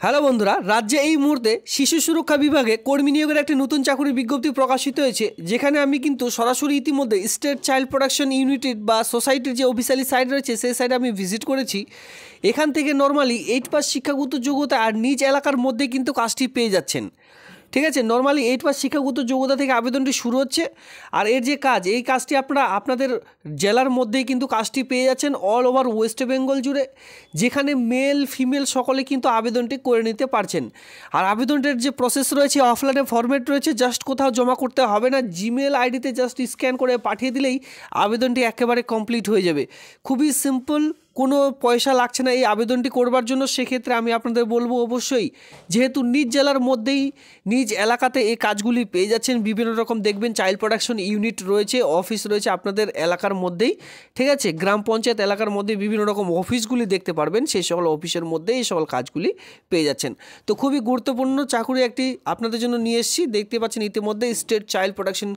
Hello বন্ধুরা, রাজ্যে এই মুহূর্তে শিশু সুরক্ষা বিভাগে কর্মী নিয়োগের একটি নতুন চাকরির বিজ্ঞপ্তি প্রকাশিত হয়েছে, যেখানে আমি কিন্তু সরাসরি ইতিমধ্যে স্টেট চাইল্ড প্রোটেকশন ইউনিটের বা সোসাইটির যে অফিসিয়ালি সাইট রয়েছে সেই সাইটে আমি ভিজিট করেছি। এখান থেকে নর্মালি 8 পাস শিক্ষাগত যোগ্যতা আর নিজ এলাকার মধ্যে কিন্তু কাজটি পেয়ে যাচ্ছেন। ঠিক আছে, নর্মালি 8 পাস শিক্ষাগত যোগ্যতা থেকে আবেদনটি শুরু হচ্ছে। আর এর যে কাজ, এই কাজটি আপনারা আপনাদের জেলার মধ্যেই কিন্তু কাজটি পেয়ে যাচ্ছেন অল ওভার ওয়েস্ট বেঙ্গল জুড়ে, যেখানে মেল ফিমেল সকলে কিন্তু আবেদনটি করে নিতে পারছেন। আর আবেদনটির যে প্রসেস রয়েছে, অফলাইনে ফরম্যাট রয়েছে, জাস্ট কোথাও জমা করতে হবে না, জিমেল আইডিতে জাস্ট স্ক্যান করে পাঠিয়ে দিলেই আবেদনটি একেবারে কমপ্লিট হয়ে যাবে। খুবই সিম্পল, কোনো পয়সা লাগছে না এই আবেদনটি করবার জন্য। সেক্ষেত্রে আমি আপনাদের বলবো, অবশ্যই যেহেতু নিজ জেলার মধ্যেই নিজ এলাকাতে এই কাজগুলি পেয়ে যাচ্ছেন, বিভিন্ন রকম দেখবেন চাইল্ড প্রোটেকশন ইউনিট রয়েছে, অফিস রয়েছে আপনাদের এলাকার মধ্যেই। ঠিক আছে, গ্রাম পঞ্চায়েত এলাকার মধ্যে বিভিন্ন রকম অফিসগুলি দেখতে পারবেন, সেই সকল অফিসের মধ্যে এই সকল কাজগুলি পেয়ে যাচ্ছেন। তো খুবই গুরুত্বপূর্ণ চাকরি একটি আপনাদের জন্য নিয়ে এসেছি। দেখতে পাচ্ছেন ইতিমধ্যে স্টেট চাইল্ড প্রোটেকশন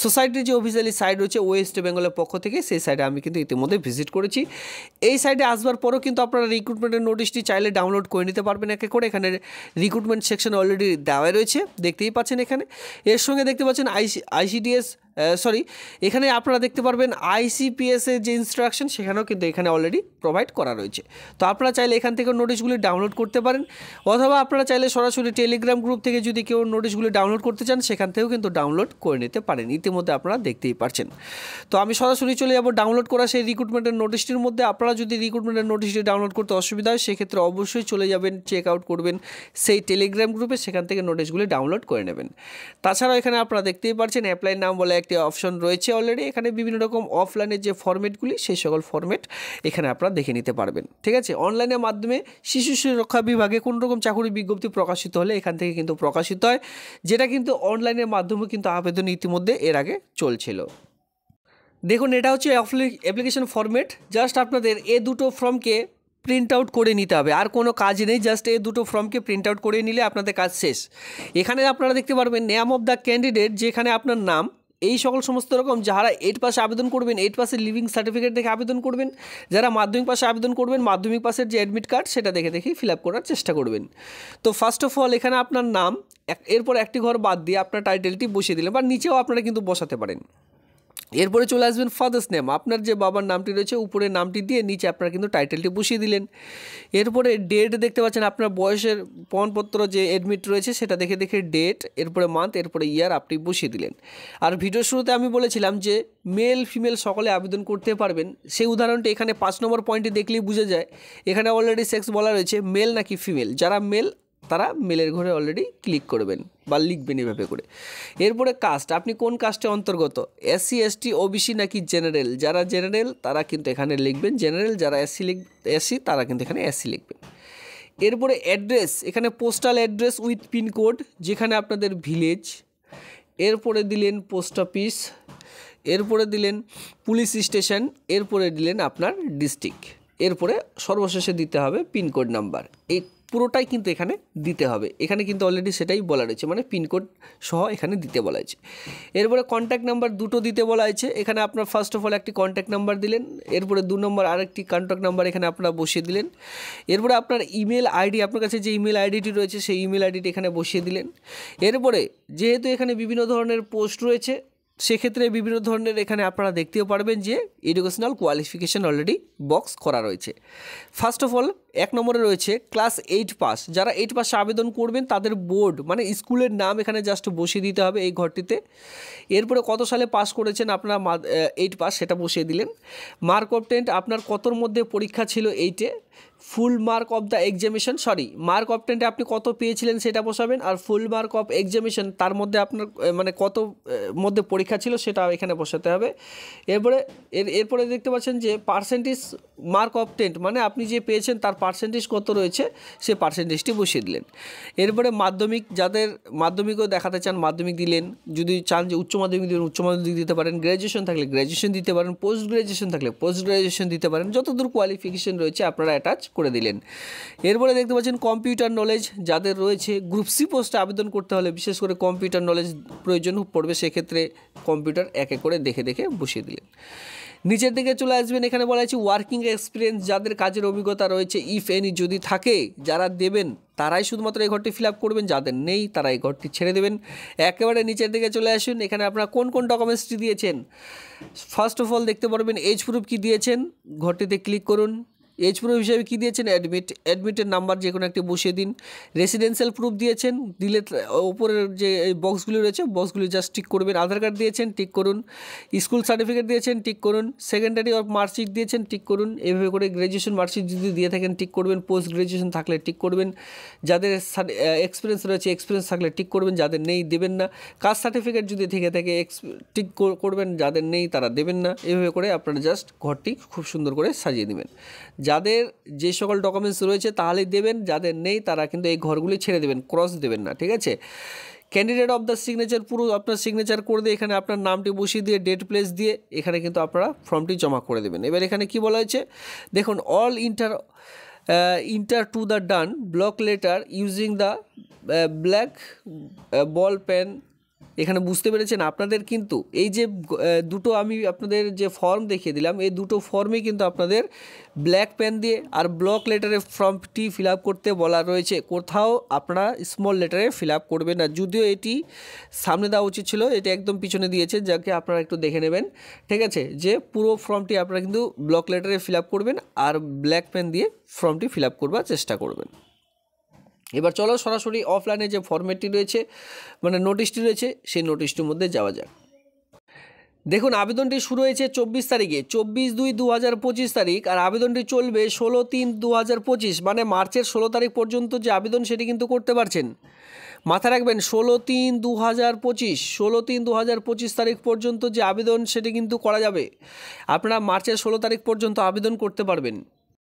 সোসাইটির যে অফিসিয়ালি সাইট রয়েছে ওয়েস্ট বেঙ্গলের পক্ষ থেকে, সেই সাইটে আমি কিন্তু ইতিমধ্যে ভিজিট করেছি। এই সাইটে আসবার পরও কিন্তু আপনারা রিক্রুটমেন্টের নোটিশটি চাইলে ডাউনলোড করে নিতে পারবেন একে করে। এখানে রিক্রুটমেন্ট সেকশন অলরেডি দেওয়া রয়েছে, দেখতেই পাচ্ছেন। এখানে এর সঙ্গে দেখতে পাচ্ছেন আইসিডিএস এখানে আপনারা দেখতে পারবেন ICPS এর যে ইনস্ট্রাকশন, সেখানেও কিন্তু এখানে অলরেডি প্রোভাইড করা রয়েছে। তো আপনারা চাইলে এখান থেকে নোটিশগুলি ডাউনলোড করতে পারেন, অথবা আপনারা চাইলে সরাসরি টেলিগ্রাম গ্রুপ থেকে যদি কেউ নোটিশগুলি ডাউনলোড করতে চান, সেখান থেকেও কিন্তু ডাউনলোড করে নিতে পারেন। ইতিমধ্যে আপনারা দেখতেই পাচ্ছেন। তো আমি সরাসরি চলে যাব ডাউনলোড করা সেই রিক্রুটমেন্টের নোটিশটির মধ্যে। আপনারা যদি রিক্রুটমেন্টের নোটিশটি ডাউনলোড করতে অসুবিধা হয়, সেক্ষেত্রে অবশ্যই চলে যাবেন, চেক আউট করবেন সেই টেলিগ্রাম গ্রুপে, সেখান থেকে নোটিশগুলি ডাউনলোড করে নেবেন। তাছাড়াও এখানে আপনারা দেখতেই পাচ্ছেন অ্যাপ্লাই নাম বলে একটি অপশন রয়েছে অলরেডি। এখানে বিভিন্ন রকম অফলাইনের যে ফরম্যাটগুলি, সেই সকল ফরম্যাট এখানে আপনারা দেখে নিতে পারবেন। ঠিক আছে, অনলাইনের মাধ্যমে শিশু সুরক্ষা বিভাগে কোনো রকম চাকরির বিজ্ঞপ্তি প্রকাশিত হলে এখান থেকে কিন্তু প্রকাশিত হয়, যেটা কিন্তু অনলাইনের মাধ্যমে কিন্তু আবেদন ইতিমধ্যে এর আগে চলছিল। দেখুন, এটা হচ্ছে অ্যাপ্লিকেশন ফরম্যাট। জাস্ট আপনাদের এ দুটো ফর্মকে প্রিন্ট আউট করে নিতে হবে, আর কোনো কাজ নেই। জাস্ট এই দুটো ফর্মকে প্রিন্ট আউট করে নিলে আপনাদের কাজ শেষ। এখানে আপনারা দেখতে পারবেন নেম অফ দ্য ক্যান্ডিডেট, যেখানে আপনার নাম, এই সকল সমস্ত রকম। যারা 8 পাসে আবেদন করবেন, 8 পাসের লিভিং সার্টিফিকেট দেখে আবেদন করবেন। যারা মাধ্যমিক পাসে আবেদন করবেন, মাধ্যমিক পাসের যে অ্যাডমিট কার্ড, সেটা দেখে ফিল আপ করার চেষ্টা করবেন। তো ফার্স্ট অফ অল এখানে আপনার নাম, এরপর একটি ঘর বাদ দিয়ে আপনার টাইটেলটি বসিয়ে দিলেন, বা নিচেও আপনারা কিন্তু বসাতে পারেন। এরপরে চলে আসবেন ফাদার্স নেম, আপনার যে বাবার নামটি রয়েছে উপরে নামটি দিয়ে নিচে আপনারা কিন্তু টাইটেলটি বসিয়ে দিলেন। এরপরে ডেট দেখতে পাচ্ছেন, আপনার বয়সের প্রমাণপত্র যে অ্যাডমিট রয়েছে সেটা দেখে ডেট, এরপরে মান্থ, এরপরে ইয়ার আপনি বসিয়ে দিলেন। আর ভিডিওর শুরুতে আমি বলেছিলাম যে মেল ফিমেল সকলে আবেদন করতে পারবেন, সেই উদাহরণটি এখানে 5 নম্বর পয়েন্টে দেখলেই বোঝা যায়। এখানে অলরেডি সেক্স বলা রয়েছে মেল নাকি ফিমেল। যারা মেল তারা মেলের ঘরে অলরেডি ক্লিক করবেন বা লিখবেন এভাবে করে। এরপরে কাস্ট, আপনি কোন কাস্টে অন্তর্গত, SC ST OBC নাকি জেনারেল। যারা জেনারেল তারা কিন্তু এখানে লিখবেন জেনারেল, যারা SC তারা কিন্তু এখানে SC লিখবেন। এরপরে অ্যাড্রেস, এখানে পোস্টাল অ্যাড্রেস উইথ পিনকোড, যেখানে আপনাদের ভিলেজ। এরপরে দিলেন পোস্ট অফিস, এরপরে দিলেন পুলিশ স্টেশন, এরপরে দিলেন আপনার ডিস্ট্রিক্ট, এরপরে সর্বশেষে দিতে হবে পিনকোড নাম্বার। এই পুরোটাই কিন্তু এখানে দিতে হবে। এখানে কিন্তু অলরেডি সেটাই বলা রয়েছে, মানে পিনকোড সহ এখানে দিতে বলা হয়েছে। এরপরে কন্ট্যাক্ট নাম্বার দুটো দিতে বলা হয়েছে। এখানে আপনার ফার্স্ট অফ অল একটি কন্ট্যাক্ট নাম্বার দিলেন, এরপরে 2 নম্বর আরেকটি কন্ট্যাক্ট নাম্বার এখানে আপনারা বসিয়ে দিলেন। এরপরে আপনার ইমেল আইডি, আপনার কাছে যে ইমেল আইডিটি রয়েছে সেই ইমেল আইডিটি এখানে বসিয়ে দিলেন। এরপরে যেহেতু এখানে বিভিন্ন ধরনের পোস্ট রয়েছে, সেক্ষেত্রে বিভিন্ন ধরনের এখানে আপনারা দেখতেও পারবেন যে এডুকেশনাল কোয়ালিফিকেশান অলরেডি বক্স করা রয়েছে। ফার্স্ট অফ অল 1 নম্বরে রয়েছে ক্লাস 8 পাস। যারা 8 পাসে আবেদন করবেন তাদের বোর্ড মানে স্কুলের নাম এখানে জাস্ট বসিয়ে দিতে হবে এই ঘরটিতে। এরপরে কত সালে পাস করেছেন আপনারা 8 পাস সেটা বসিয়ে দিলেন। মার্ক অফ 10, আপনার কতর মধ্যে পরীক্ষা ছিল 8-এ। Full mark of the examination, mark of 10-এ আপনি কত পেয়েছিলেন সেটা বসাবেন, আর ফুল মার্ক অফ এক্সামিনেশন তার মধ্যে আপনার মানে কত মধ্যে পরীক্ষা ছিল সেটা এখানে বসাতে হবে। এরপরে দেখতে পাচ্ছেন যে পার্সেন্টেজ মার্ক অফ 10, মানে আপনি যে পেয়েছেন তার পার্সেন্টেজ কত রয়েছে সেই পার্সেন্টেজটি বসিয়ে দিলেন। এরপরে মাধ্যমিক, যাদের মাধ্যমিকও দেখাতে চান মাধ্যমিক দিলেন, যদি চান যে উচ্চ মাধ্যমিক দিবেন উচ্চ মাধ্যমিক দিতে পারেন, গ্র্যাজুয়েশন থাকলে গ্র্যাজুয়েশন দিতে পারেন, পোস্ট গ্র্যাজুয়েশন থাকলে পোস্ট গ্র্যাজুয়েশন দিতে পারেন, যতদূর কোয়ালিফিকেশন রয়েছে আপনারা অ্যাটাচ করে দিলেন। এরপরে দেখতে পাচ্ছেন কম্পিউটার নলেজ, যাদের রয়েছে গ্রুপ সি পোস্টে আবেদন করতে হলে বিশেষ করে কম্পিউটার নলেজ প্রয়োজন পড়বে, সেক্ষেত্রে কম্পিউটার একে করে দেখে বসিয়ে দিলেন। নিচের দিকে চলে আসবেন, এখানে বলা হয়েছে ওয়ার্কিং এক্সপিরিয়েন্স, যাদের কাজের অভিজ্ঞতা রয়েছে ইফ এনি, যদি থাকে যারা দেবেন তারাই শুধুমাত্র এই ঘরটি ফিল আপ করবেন, যাদের নেই তারা এই ঘরটি ছেড়ে দেবেন। একেবারে নিচের দিকে চলে আসুন, এখানে আপনারা কোন কোন ডকুমেন্টসটি দিয়েছেন ফার্স্ট অফ অল দেখতে পারবেন এজ প্রুফ কী দিয়েছেন, ঘরটিতে ক্লিক করুন। এজ প্রুফ হিসাবে কী দিয়েছেন, অ্যাডমিটের নাম্বার যে কোনো একটি বসিয়ে দিন। রেসিডেন্সিয়াল প্রুফ দিয়েছেন, দিলে ওপরের যে বক্সগুলি রয়েছে বক্সগুলি জাস্ট টিক করবেন। আধার কার্ড দিয়েছেন, টিক করুন। স্কুল সার্টিফিকেট দিয়েছেন, টিক করুন। সেকেন্ডারি অফ মার্কশিট দিয়েছেন, টিক করুন। এভাবে করে গ্র্যাজুয়েশন মার্কশিট যদি দিয়ে থাকেন টিক করবেন, পোস্ট গ্র্যাজুয়েশন থাকলে টিক করবেন। যাদের এক্সপিরিয়েন্স রয়েছে এক্সপিরিয়েন্স থাকলে টিক করবেন, যাদের নেই দেবেন না। কাস্ট সার্টিফিকেট যদি থেকে থাকে টিক করবেন, যাদের নেই তারা দেবেন না। এভাবে করে আপনারা জাস্ট ঘরটি খুব সুন্দর করে সাজিয়ে দেবেন। যাদের যে সকল ডকুমেন্টস রয়েছে তাহলেই দেবেন, যাদের নেই তারা কিন্তু এই ঘরগুলি ছেড়ে দেবেন, ক্রস দেবেন না, ঠিক আছে। ক্যান্ডিডেট অফ দ্য সিগনেচার, পুরো আপনার সিগনেচার করে দিয়ে এখানে আপনার নামটি বসিয়ে দিয়ে ডেট প্লেস দিয়ে এখানে কিন্তু আপনারা ফর্মটি জমা করে দেবেন। এবার এখানে কি বলা হয়েছে দেখুন, all enter to the done block letter using the black ball pen. এখানে বুঝতে পেরেছেন আপনাদের কিন্তু এই যে দুটো আমি আপনাদের যে ফর্ম দেখিয়ে দিলাম, এই দুটো ফর্মে কিন্তু আপনাদের ব্ল্যাক পেন দিয়ে আর ব্লক লেটারে ফর্মটি ফিল আপ করতে বলা রয়েছে। কোথাও আপনারা স্মল লেটারে ফিল আপ করবেন না, যদিও এটি সামনে দেওয়া উচিত ছিল, এটি একদম পিছনে দিয়েছে, যাকে আপনারা একটু দেখে নেবেন, ঠিক আছে। যে পুরো ফর্মটি আপনারা কিন্তু ব্লক লেটারে ফিল আপ করবেন আর ব্ল্যাক পেন দিয়ে ফর্মটি ফিল আপ করবার চেষ্টা করবেন। এবার চলো সরাসরি অফলাইনে যে ফরম্যাটটি রয়েছে মানে নোটিশটি রয়েছে সেই নোটিশটির মধ্যে যাওয়া যাক। দেখুন, আবেদনটি শুরু হয়েছে 24 তারিখে, 24/2/2025 তারিখ, আর আবেদনটি চলবে 16/3/2025, মানে মার্চের 16 তারিখ পর্যন্ত যে আবেদন সেটি কিন্তু করতে পারছেন। মাথায় রাখবেন 16/3/2025, 16/3/2025 তারিখ পর্যন্ত যে আবেদন সেটি কিন্তু করা যাবে। আপনারা মার্চের 16 তারিখ পর্যন্ত আবেদন করতে পারবেন।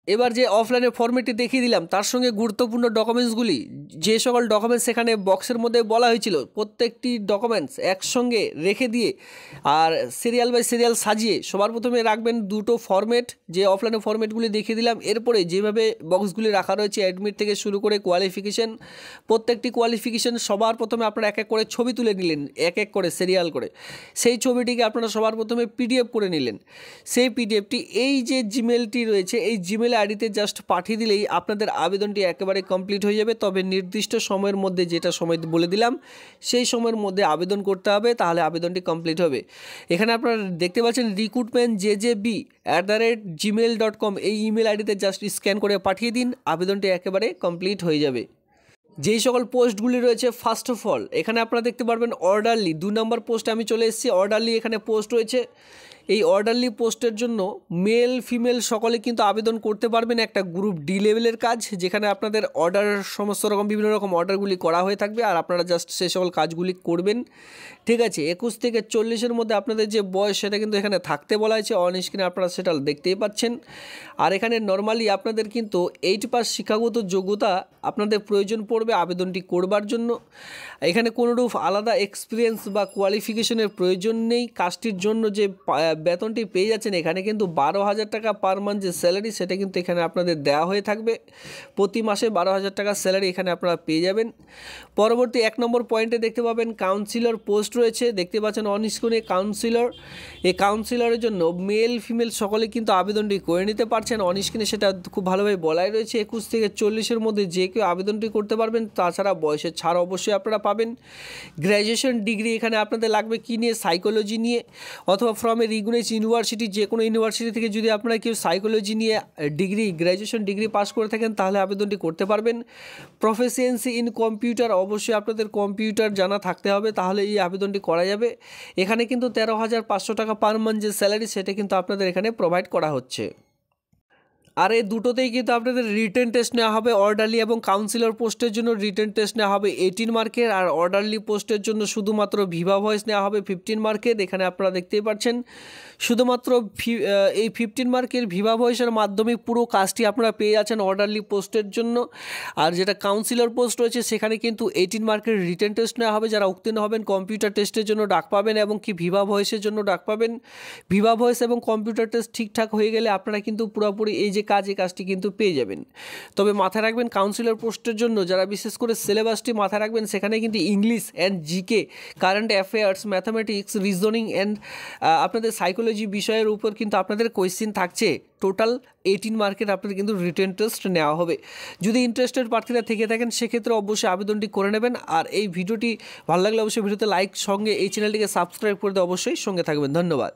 এবার যে অফলাইনের ফর্মেটটি দেখিয়ে দিলাম তার সঙ্গে গুরুত্বপূর্ণ ডকুমেন্টসগুলি, যে সকল ডকুমেন্টস এখানে বক্সের মধ্যে বলা হয়েছিল প্রত্যেকটি ডকুমেন্টস একসঙ্গে রেখে দিয়ে আর সিরিয়াল বাই সিরিয়াল সাজিয়ে সবার প্রথমে রাখবেন দুটো ফর্মেট, যে অফলাইনের ফর্মেটগুলি দেখিয়ে দিলাম। এরপরে যেভাবে বক্সগুলি রাখা রয়েছে অ্যাডমিট থেকে শুরু করে কোয়ালিফিকেশন, প্রত্যেকটি কোয়ালিফিকেশন সবার প্রথমে আপনারা এক এক করে ছবি তুলে নিলেন, এক এক করে সিরিয়াল করে। সেই ছবিটিকে আপনারা সবার প্রথমে পিডিএফ করে নিলেন। সেই পিডিএফটি এই যে জিমেলটি রয়েছে এই জিমেল আইডিতে জাস্ট পাঠিয়ে দিলেই আপনাদের আবেদনটি একেবারে কমপ্লিট হয়ে যাবে। তবে নির্দিষ্ট সময়ের মধ্যে, যেটা সময় বলে দিলাম সেই সময়ের মধ্যে আবেদন করতে হবে, তাহলে আবেদনটি কমপ্লিট হবে। এখানে আপনারা দেখতে পাচ্ছেন recruitmentjjb@gmail.com, এই ইমেল আইডিতে জাস্ট স্ক্যান করে পাঠিয়ে দিন, আবেদনটি একেবারে কমপ্লিট হয়ে যাবে। যেই সকল পোস্টগুলি রয়েছে ফার্স্ট অফ অল এখানে আপনারা দেখতে পারবেন অর্ডারলি, 2 নম্বর পোস্টে আমি চলে এসেছি। অর্ডারলি এখানে পোস্ট রয়েছে। এই অর্ডারলি পোস্টের জন্য মেল ফিমেল সকলে কিন্তু আবেদন করতে পারবেন। একটা গ্রুপ ডি লেভেলের কাজ, যেখানে আপনাদের অর্ডার সমস্ত রকম বিভিন্ন রকম অর্ডারগুলি করা হয়ে থাকবে আর আপনারা জাস্ট সেই সকল কাজগুলি করবেন, ঠিক আছে। 21 থেকে 40-এর মধ্যে আপনাদের যে বয়স সেটা কিন্তু এখানে থাকতে বলা হয়েছে, অন স্ক্রিনে আপনারা সেটা দেখতেই পাচ্ছেন। আর এখানে নর্মালি আপনাদের কিন্তু 8 পাস শিক্ষাগত যোগ্যতা আপনাদের প্রয়োজন পড়বে আবেদনটি করবার জন্য। এখানে কোনোরূপ আলাদা এক্সপিরিয়েন্স বা কোয়ালিফিকেশনের প্রয়োজন নেই। কাজটির জন্য যে বেতনটি পেয়ে যাচ্ছেন এখানে কিন্তু 12,000 টাকা পার মান্থ যে স্যালারি সেটা কিন্তু এখানে আপনাদের দেওয়া হয়ে থাকবে। প্রতি মাসে 12,000 টাকা স্যালারি এখানে আপনারা পেয়ে যাবেন। পরবর্তী 1 নম্বর পয়েন্টে দেখতে পাবেন কাউন্সিলর পোস্ট রয়েছে, দেখতে পাচ্ছেন অন স্ক্রিনে কাউন্সিলর। এই কাউন্সিলরের জন্য মেল ফিমেল সকলে কিন্তু আবেদনটি করে নিতে পারছেন। অন স্ক্রিনে সেটা খুব ভালোভাবে বলাই রয়েছে। 21 থেকে 40-এর মধ্যে যে কেউ আবেদনটি করতে পারবেন, তাছাড়া বয়সের ছাড় অবশ্যই আপনারা পাবেন। গ্র্যাজুয়েশন ডিগ্রি এখানে আপনাদের লাগবে কী নিয়ে, সাইকোলজি নিয়ে, অথবা ফ্রম এ রিকগনাইজ ইউনিভার্সিটি, যে কোনো ইউনিভার্সিটি থেকে যদি আপনারা কেউ সাইকোলজি নিয়ে গ্র্যাজুয়েশন ডিগ্রি পাস করে থাকেন তাহলে আবেদনটি করতে পারবেন। প্রফিসিয়েন্সি ইন কম্পিউটার, অবশ্যই আপনাদের কম্পিউটার জানা থাকতে হবে, তাহলে এই আবেদনটি করা যাবে। এখানে কিন্তু 13,500 টাকা পার মান্থ যে স্যালারি সেটা কিন্তু আপনাদের এখানে প্রোভাইড করা হচ্ছে। আর এই দুটোতেই কিন্তু আপনাদের রিটেন টেস্ট নেওয়া হবে। অর্ডারলি এবং কাউন্সিলর পোস্টের জন্য রিটেন টেস্ট নেওয়া হবে 18 মার্কের, আর অর্ডারলি পোস্টের জন্য শুধুমাত্র ভিভা ভয়েস নেওয়া হবে 15 মার্কের। এখানে আপনারা দেখতেই পাচ্ছেন শুধুমাত্র এই 15 মার্কের ভিভা ভয়েসের মাধ্যমে পুরো কাজটি আপনারা পেয়ে যাচ্ছেন অর্ডারলি পোস্টের জন্য। আর যেটা কাউন্সিলর পোস্ট রয়েছে সেখানে কিন্তু 18 মার্কের রিটেন টেস্ট নেওয়া হবে। যারা উত্তীর্ণ হবেন কম্পিউটার টেস্টের জন্য ডাক পাবেন এবং কি ভিভা ভয়েসের জন্য ডাক পাবেন। ভিভা ভয়েস এবং কম্পিউটার টেস্ট ঠিকঠাক হয়ে গেলে আপনারা কিন্তু পুরোপুরি এই যে কাজ, এই কাজটি কিন্তু পেয়ে যাবেন। তবে মাথায় রাখবেন কাউন্সিলর পোস্টের জন্য যারা বিশেষ করে সিলেবাসটি মাথায় রাখবেন, সেখানে কিন্তু English and GK, current affairs, mathematics, reasoning and আপনাদের সাইকোলজি বিষয়ের উপর কিন্তু আপনাদের কোয়েশ্চেন থাকছে। টোটাল 18 মার্কের আপনাদের কিন্তু রিটেন টেস্ট নেওয়া হবে। যদি ইন্টারেস্টেড প্রার্থীরা থেকে থাকেন সেক্ষেত্রে অবশ্যই আবেদনটি করে নেবেন। আর এই ভিডিওটি ভালো লাগলে অবশ্যই ভিডিওতে লাইক, সঙ্গে এই চ্যানেলটিকে সাবস্ক্রাইব করে দিয়ে অবশ্যই সঙ্গে থাকবেন। ধন্যবাদ।